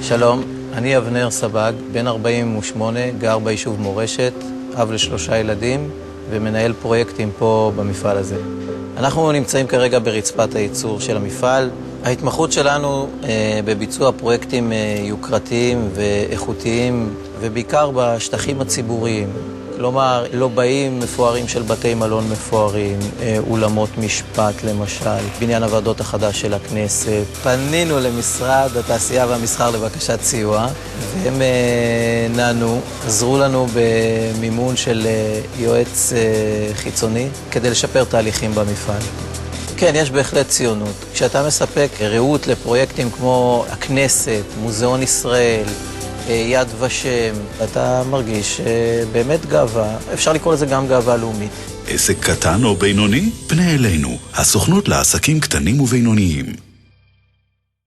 שלום, אני אבנר סבג, בן 48, גר ביישוב מורשת, אב ל3 ילדים ומנהל פרויקטים פה במפעל הזה. אנחנו נמצאים כרגע ברצפת הייצור של המפעל. ההתמחות שלנו בביצוע פרויקטים יוקרתיים ואיכותיים, ובעיקר בשטחים הציבוריים. כלומר, לובעים מפוארים של בתי מלון מפוארים, אולמות משפט למשל, בניין הוועדות החדש של הכנסת. פנינו למשרד התעשייה והמסחר לבקשת סיוע, והם נענו, עזרו לנו במימון של יועץ חיצוני כדי לשפר תהליכים במפעל. כן, יש בהחלט ציונות. כשאתה מספק ראות לפרויקטים כמו הכנסת, מוזיאון ישראל, יד ושם, אתה מרגיש באמת גאווה, אפשר לקרוא לזה גם גאווה לאומית. עסק קטן או בינוני? פנה אלינו, הסוכנות לעסקים קטנים ובינוניים.